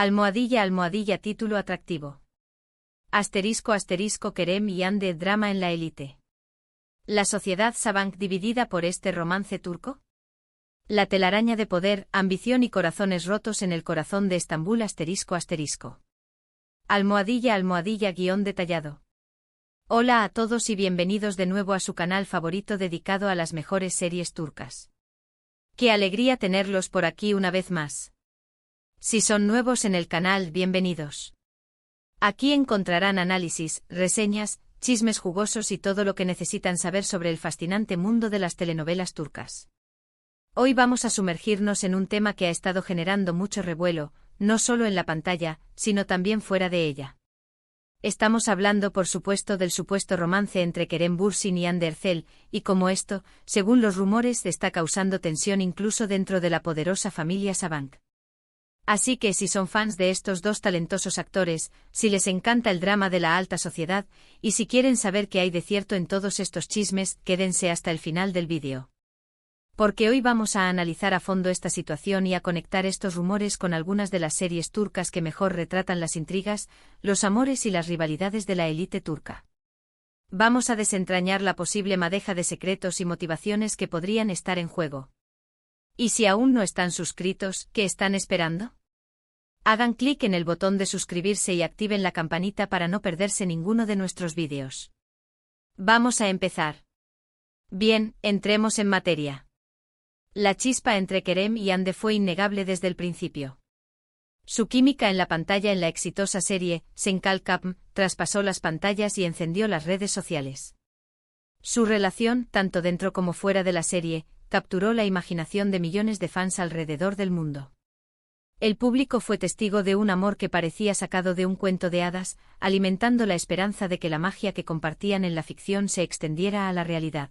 Almohadilla título atractivo. Kerem y Hande drama en la élite. ¿La sociedad Sabank dividida por este romance turco? La telaraña de poder, ambición y corazones rotos en el corazón de Estambul Almohadilla guión detallado. Hola a todos y bienvenidos de nuevo a su canal favorito dedicado a las mejores series turcas. ¡Qué alegría tenerlos por aquí una vez más! Si son nuevos en el canal, bienvenidos. Aquí encontrarán análisis, reseñas, chismes jugosos y todo lo que necesitan saber sobre el fascinante mundo de las telenovelas turcas. Hoy vamos a sumergirnos en un tema que ha estado generando mucho revuelo, no solo en la pantalla, sino también fuera de ella. Estamos hablando por supuesto del supuesto romance entre Kerem Bürsin y Hande Erçel, y como esto, según los rumores, está causando tensión incluso dentro de la poderosa familia Sabank. Así que si son fans de estos dos talentosos actores, si les encanta el drama de la alta sociedad, y si quieren saber qué hay de cierto en todos estos chismes, quédense hasta el final del vídeo. Porque hoy vamos a analizar a fondo esta situación y a conectar estos rumores con algunas de las series turcas que mejor retratan las intrigas, los amores y las rivalidades de la élite turca. Vamos a desentrañar la posible madeja de secretos y motivaciones que podrían estar en juego. ¿Y si aún no están suscritos, qué están esperando? Hagan clic en el botón de suscribirse y activen la campanita para no perderse ninguno de nuestros vídeos. Vamos a empezar. Bien, entremos en materia. La chispa entre Kerem y Hande fue innegable desde el principio. Su química en la pantalla en la exitosa serie Senkal Kapm traspasó las pantallas y encendió las redes sociales. Su relación, tanto dentro como fuera de la serie, capturó la imaginación de millones de fans alrededor del mundo. El público fue testigo de un amor que parecía sacado de un cuento de hadas, alimentando la esperanza de que la magia que compartían en la ficción se extendiera a la realidad.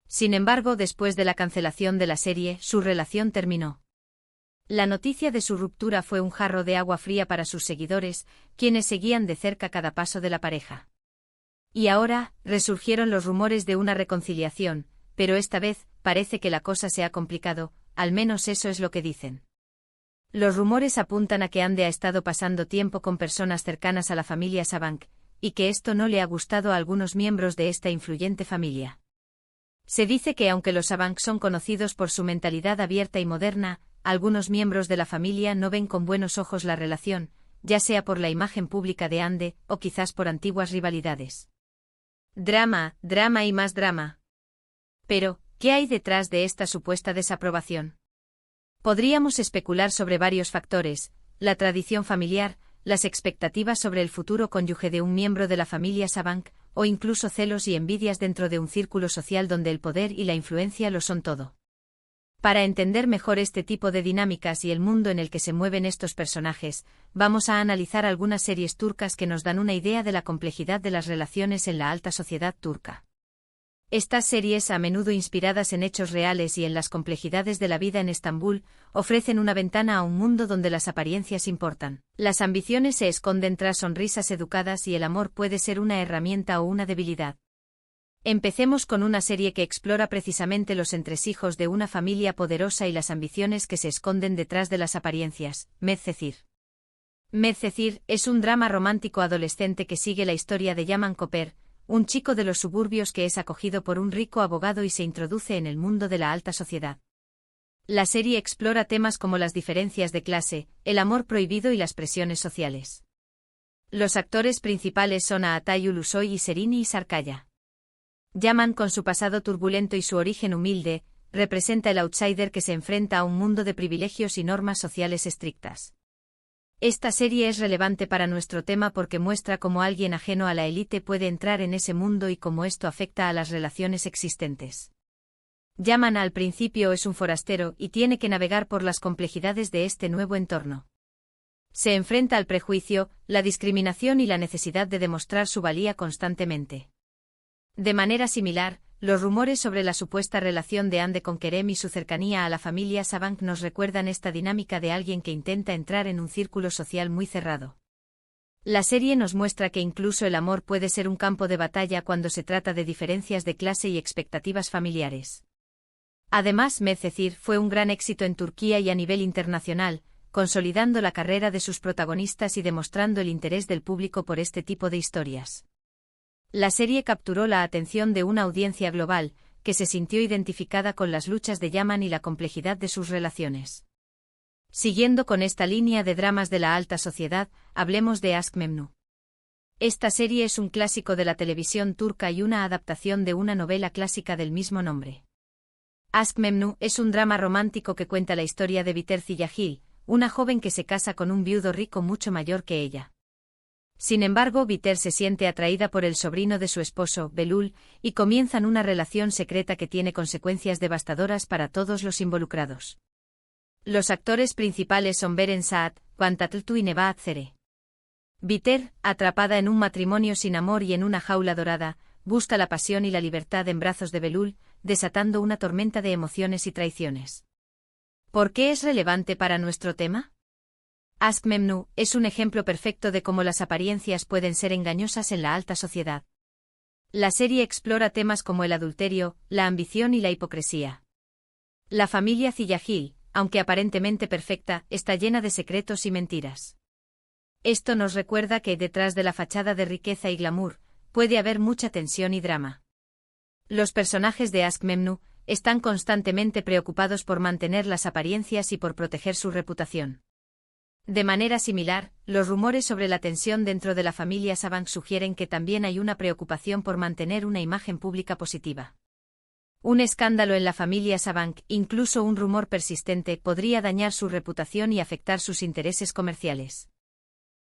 Sin embargo, después de la cancelación de la serie, su relación terminó. La noticia de su ruptura fue un jarro de agua fría para sus seguidores, quienes seguían de cerca cada paso de la pareja. Y ahora, resurgieron los rumores de una reconciliación, pero esta vez, parece que la cosa se ha complicado, al menos eso es lo que dicen. Los rumores apuntan a que Hande ha estado pasando tiempo con personas cercanas a la familia Sabank, y que esto no le ha gustado a algunos miembros de esta influyente familia. Se dice que aunque los Sabank son conocidos por su mentalidad abierta y moderna, algunos miembros de la familia no ven con buenos ojos la relación, ya sea por la imagen pública de Hande, o quizás por antiguas rivalidades. Drama y más drama. Pero, ¿qué hay detrás de esta supuesta desaprobación? Podríamos especular sobre varios factores: la tradición familiar, las expectativas sobre el futuro cónyuge de un miembro de la familia Sabank, o incluso celos y envidias dentro de un círculo social donde el poder y la influencia lo son todo. Para entender mejor este tipo de dinámicas y el mundo en el que se mueven estos personajes, vamos a analizar algunas series turcas que nos dan una idea de la complejidad de las relaciones en la alta sociedad turca. Estas series, a menudo inspiradas en hechos reales y en las complejidades de la vida en Estambul, ofrecen una ventana a un mundo donde las apariencias importan. Las ambiciones se esconden tras sonrisas educadas y el amor puede ser una herramienta o una debilidad. Empecemos con una serie que explora precisamente los entresijos de una familia poderosa y las ambiciones que se esconden detrás de las apariencias: Medcezir. Medcezir es un drama romántico adolescente que sigue la historia de Yaman Koper, un chico de los suburbios que es acogido por un rico abogado y se introduce en el mundo de la alta sociedad. La serie explora temas como las diferencias de clase, el amor prohibido y las presiones sociales. Los actores principales son Atay Ulusoy y Serini Sarkaya. Yaman, con su pasado turbulento y su origen humilde, representa el outsider que se enfrenta a un mundo de privilegios y normas sociales estrictas. Esta serie es relevante para nuestro tema porque muestra cómo alguien ajeno a la élite puede entrar en ese mundo y cómo esto afecta a las relaciones existentes. Yaman al principio es un forastero y tiene que navegar por las complejidades de este nuevo entorno. Se enfrenta al prejuicio, la discriminación y la necesidad de demostrar su valía constantemente. De manera similar, los rumores sobre la supuesta relación de Hande con Kerem y su cercanía a la familia Sabank nos recuerdan esta dinámica de alguien que intenta entrar en un círculo social muy cerrado. La serie nos muestra que incluso el amor puede ser un campo de batalla cuando se trata de diferencias de clase y expectativas familiares. Además, Medcezir fue un gran éxito en Turquía y a nivel internacional, consolidando la carrera de sus protagonistas y demostrando el interés del público por este tipo de historias. La serie capturó la atención de una audiencia global, que se sintió identificada con las luchas de Yaman y la complejidad de sus relaciones. Siguiendo con esta línea de dramas de la alta sociedad, hablemos de Aşk Memnu. Esta serie es un clásico de la televisión turca y una adaptación de una novela clásica del mismo nombre. Aşk Memnu es un drama romántico que cuenta la historia de Biter Ziyagil, una joven que se casa con un viudo rico mucho mayor que ella. Sin embargo, Biter se siente atraída por el sobrino de su esposo, Belul, y comienzan una relación secreta que tiene consecuencias devastadoras para todos los involucrados. Los actores principales son Beren Saat, Pantatltu y Nebahat Zere. Biter, atrapada en un matrimonio sin amor y en una jaula dorada, busca la pasión y la libertad en brazos de Belul, desatando una tormenta de emociones y traiciones. ¿Por qué es relevante para nuestro tema? Aşk Memnu es un ejemplo perfecto de cómo las apariencias pueden ser engañosas en la alta sociedad. La serie explora temas como el adulterio, la ambición y la hipocresía. La familia Ziyagil, aunque aparentemente perfecta, está llena de secretos y mentiras. Esto nos recuerda que detrás de la fachada de riqueza y glamour, puede haber mucha tensión y drama. Los personajes de Aşk Memnu están constantemente preocupados por mantener las apariencias y por proteger su reputación. De manera similar, los rumores sobre la tensión dentro de la familia Sabank sugieren que también hay una preocupación por mantener una imagen pública positiva. Un escándalo en la familia Sabank, incluso un rumor persistente, podría dañar su reputación y afectar sus intereses comerciales.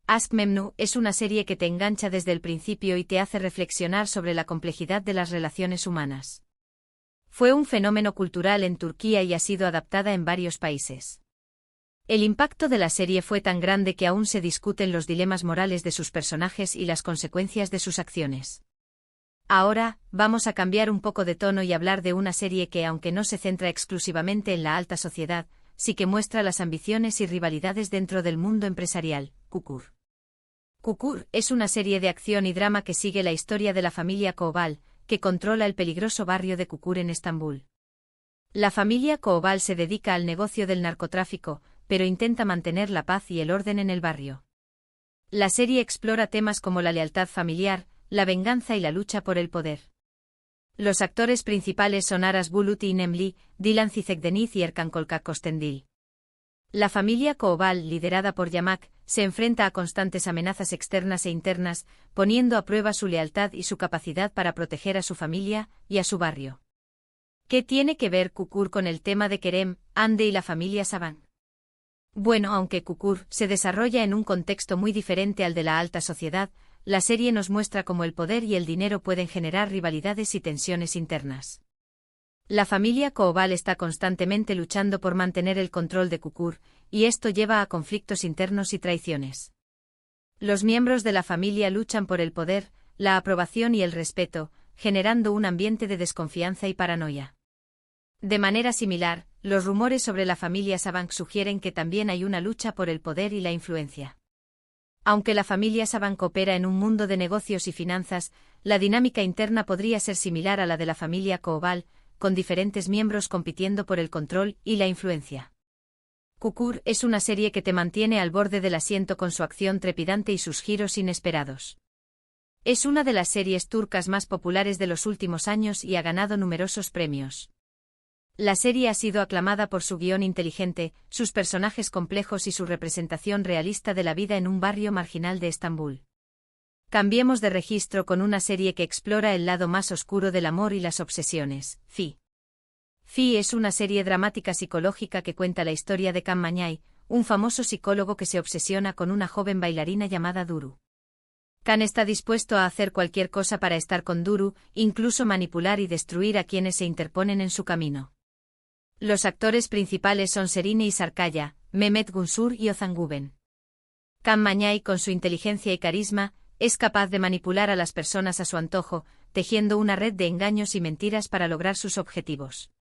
Aşk Memnu es una serie que te engancha desde el principio y te hace reflexionar sobre la complejidad de las relaciones humanas. Fue un fenómeno cultural en Turquía y ha sido adaptada en varios países. El impacto de la serie fue tan grande que aún se discuten los dilemas morales de sus personajes y las consecuencias de sus acciones. Ahora, vamos a cambiar un poco de tono y hablar de una serie que, aunque no se centra exclusivamente en la alta sociedad, sí que muestra las ambiciones y rivalidades dentro del mundo empresarial, Çukur. Çukur es una serie de acción y drama que sigue la historia de la familia Koval, que controla el peligroso barrio de Çukur en Estambul. La familia Koval se dedica al negocio del narcotráfico, pero intenta mantener la paz y el orden en el barrio. La serie explora temas como la lealtad familiar, la venganza y la lucha por el poder. Los actores principales son Aras Bulut y Nemli, Dilan Cizekdeniz y Erkan Kolkak Kostendil. La familia Koval, liderada por Yamak, se enfrenta a constantes amenazas externas e internas, poniendo a prueba su lealtad y su capacidad para proteger a su familia y a su barrio. ¿Qué tiene que ver Çukur con el tema de Kerem, Hande y la familia Sabank? Bueno, aunque Çukur se desarrolla en un contexto muy diferente al de la alta sociedad, la serie nos muestra cómo el poder y el dinero pueden generar rivalidades y tensiones internas. La familia Koval está constantemente luchando por mantener el control de Çukur, y esto lleva a conflictos internos y traiciones. Los miembros de la familia luchan por el poder, la aprobación y el respeto, generando un ambiente de desconfianza y paranoia. De manera similar, los rumores sobre la familia Sabank sugieren que también hay una lucha por el poder y la influencia. Aunque la familia Sabank opera en un mundo de negocios y finanzas, la dinámica interna podría ser similar a la de la familia Koval, con diferentes miembros compitiendo por el control y la influencia. Çukur es una serie que te mantiene al borde del asiento con su acción trepidante y sus giros inesperados. Es una de las series turcas más populares de los últimos años y ha ganado numerosos premios. La serie ha sido aclamada por su guión inteligente, sus personajes complejos y su representación realista de la vida en un barrio marginal de Estambul. Cambiemos de registro con una serie que explora el lado más oscuro del amor y las obsesiones, Fi. Fi es una serie dramática psicológica que cuenta la historia de Can Mañay, un famoso psicólogo que se obsesiona con una joven bailarina llamada Duru. Can está dispuesto a hacer cualquier cosa para estar con Duru, incluso manipular y destruir a quienes se interponen en su camino. Los actores principales son Serine y Sarkaya, Mehmet Günsur y Ozan Güven. Can Mañay, con su inteligencia y carisma, es capaz de manipular a las personas a su antojo, tejiendo una red de engaños y mentiras para lograr sus objetivos.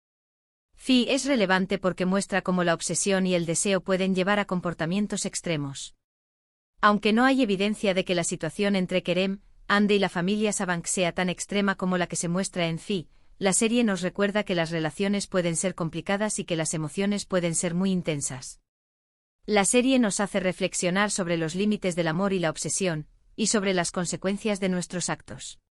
Fi es relevante porque muestra cómo la obsesión y el deseo pueden llevar a comportamientos extremos. Aunque no hay evidencia de que la situación entre Kerem, Hande y la familia Sabank sea tan extrema como la que se muestra en Fi, la serie nos recuerda que las relaciones pueden ser complicadas y que las emociones pueden ser muy intensas. La serie nos hace reflexionar sobre los límites del amor y la obsesión, y sobre las consecuencias de nuestros actos.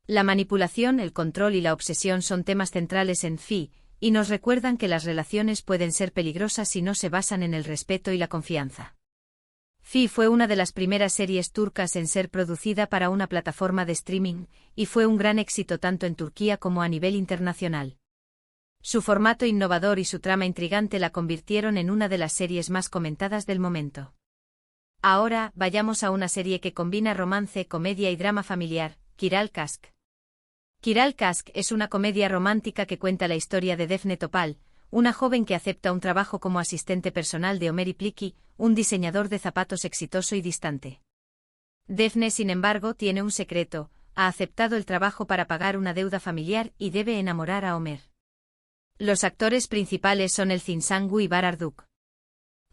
La manipulación, el control y la obsesión son temas centrales en Fi, y nos recuerdan que las relaciones pueden ser peligrosas si no se basan en el respeto y la confianza. Fi fue una de las primeras series turcas en ser producida para una plataforma de streaming, y fue un gran éxito tanto en Turquía como a nivel internacional. Su formato innovador y su trama intrigante la convirtieron en una de las series más comentadas del momento. Ahora, vayamos a una serie que combina romance, comedia y drama familiar, Kiral Kask. Kiral Kask es una comedia romántica que cuenta la historia de Defne Topal, una joven que acepta un trabajo como asistente personal de Ömer İpliki, un diseñador de zapatos exitoso y distante. Defne, sin embargo, tiene un secreto: ha aceptado el trabajo para pagar una deuda familiar y debe enamorar a Ömer. Los actores principales son Elçin Sangu y Barar Duk.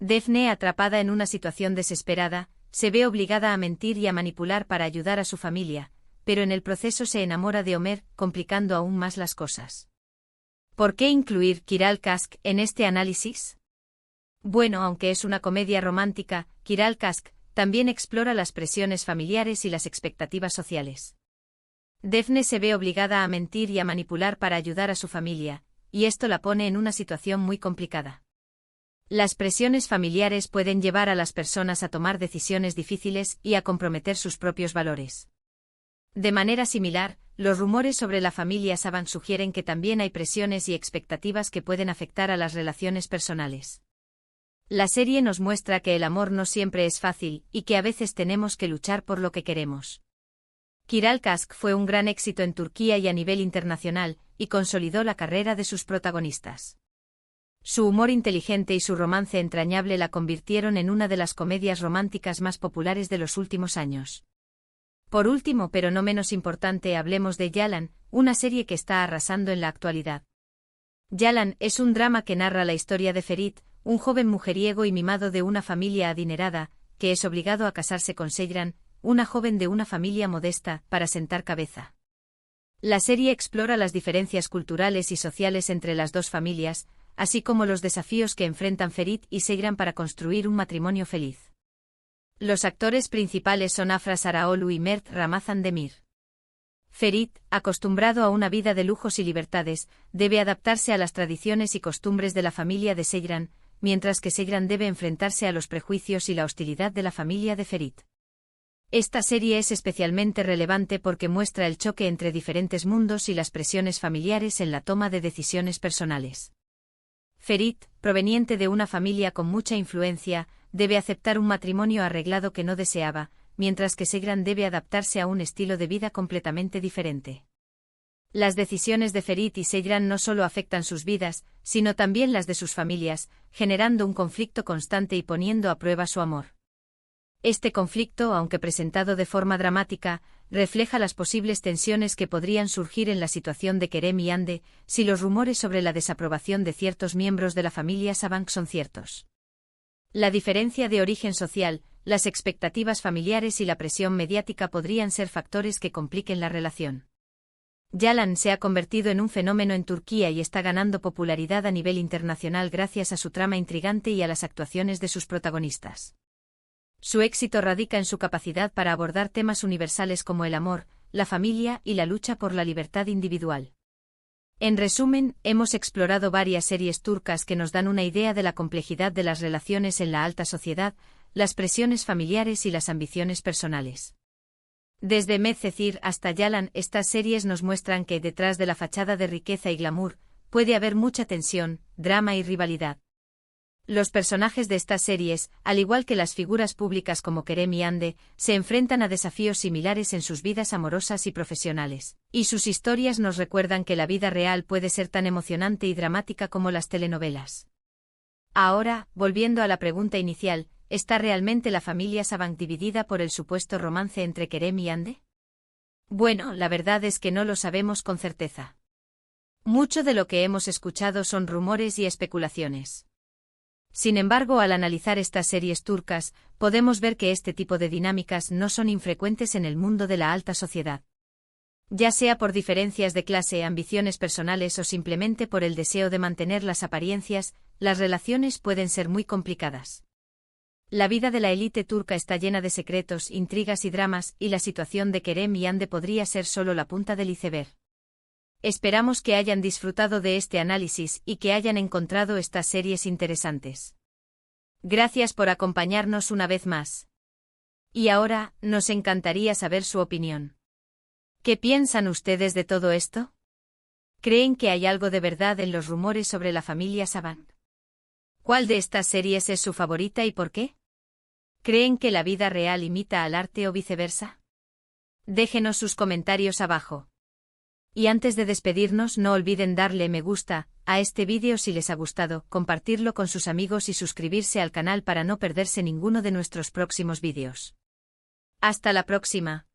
Defne, atrapada en una situación desesperada, se ve obligada a mentir y a manipular para ayudar a su familia, pero en el proceso se enamora de Ömer, complicando aún más las cosas. ¿Por qué incluir Kiral Kask en este análisis? Bueno, aunque es una comedia romántica, Kiral Kask también explora las presiones familiares y las expectativas sociales. Defne se ve obligada a mentir y a manipular para ayudar a su familia, y esto la pone en una situación muy complicada. Las presiones familiares pueden llevar a las personas a tomar decisiones difíciles y a comprometer sus propios valores. De manera similar, los rumores sobre la familia Saban sugieren que también hay presiones y expectativas que pueden afectar a las relaciones personales. La serie nos muestra que el amor no siempre es fácil y que a veces tenemos que luchar por lo que queremos. Kiral Kask fue un gran éxito en Turquía y a nivel internacional, y consolidó la carrera de sus protagonistas. Su humor inteligente y su romance entrañable la convirtieron en una de las comedias románticas más populares de los últimos años. Por último, pero no menos importante, hablemos de Yalan, una serie que está arrasando en la actualidad. Yalan es un drama que narra la historia de Ferit, un joven mujeriego y mimado de una familia adinerada, que es obligado a casarse con Seyran, una joven de una familia modesta, para sentar cabeza. La serie explora las diferencias culturales y sociales entre las dos familias, así como los desafíos que enfrentan Ferit y Seyran para construir un matrimonio feliz. Los actores principales son Afra Sarıoğlu y Mert Ramazan Demir. Ferit, acostumbrado a una vida de lujos y libertades, debe adaptarse a las tradiciones y costumbres de la familia de Seyran, mientras que Seyran debe enfrentarse a los prejuicios y la hostilidad de la familia de Ferit. Esta serie es especialmente relevante porque muestra el choque entre diferentes mundos y las presiones familiares en la toma de decisiones personales. Ferit, proveniente de una familia con mucha influencia, debe aceptar un matrimonio arreglado que no deseaba, mientras que Seyran debe adaptarse a un estilo de vida completamente diferente. Las decisiones de Ferit y Seyran no solo afectan sus vidas, sino también las de sus familias, generando un conflicto constante y poniendo a prueba su amor. Este conflicto, aunque presentado de forma dramática, refleja las posibles tensiones que podrían surgir en la situación de Kerem y Hande, si los rumores sobre la desaprobación de ciertos miembros de la familia Sabank son ciertos. La diferencia de origen social, las expectativas familiares y la presión mediática podrían ser factores que compliquen la relación. Yalan se ha convertido en un fenómeno en Turquía y está ganando popularidad a nivel internacional gracias a su trama intrigante y a las actuaciones de sus protagonistas. Su éxito radica en su capacidad para abordar temas universales como el amor, la familia y la lucha por la libertad individual. En resumen, hemos explorado varias series turcas que nos dan una idea de la complejidad de las relaciones en la alta sociedad, las presiones familiares y las ambiciones personales. Desde Medcezir hasta Yalan, estas series nos muestran que detrás de la fachada de riqueza y glamour, puede haber mucha tensión, drama y rivalidad. Los personajes de estas series, al igual que las figuras públicas como Kerem y Hande, se enfrentan a desafíos similares en sus vidas amorosas y profesionales, y sus historias nos recuerdan que la vida real puede ser tan emocionante y dramática como las telenovelas. Ahora, volviendo a la pregunta inicial, ¿está realmente la familia Sabank dividida por el supuesto romance entre Kerem y Hande? Bueno, la verdad es que no lo sabemos con certeza. Mucho de lo que hemos escuchado son rumores y especulaciones. Sin embargo, al analizar estas series turcas, podemos ver que este tipo de dinámicas no son infrecuentes en el mundo de la alta sociedad. Ya sea por diferencias de clase, ambiciones personales o simplemente por el deseo de mantener las apariencias, las relaciones pueden ser muy complicadas. La vida de la élite turca está llena de secretos, intrigas y dramas, y la situación de Kerem y Hande podría ser solo la punta del iceberg. Esperamos que hayan disfrutado de este análisis y que hayan encontrado estas series interesantes. Gracias por acompañarnos una vez más. Y ahora, nos encantaría saber su opinión. ¿Qué piensan ustedes de todo esto? ¿Creen que hay algo de verdad en los rumores sobre la familia Saban? ¿Cuál de estas series es su favorita y por qué? ¿Creen que la vida real imita al arte o viceversa? Déjenos sus comentarios abajo. Y antes de despedirnos, no olviden darle me gusta a este vídeo si les ha gustado, compartirlo con sus amigos y suscribirse al canal para no perderse ninguno de nuestros próximos vídeos. Hasta la próxima.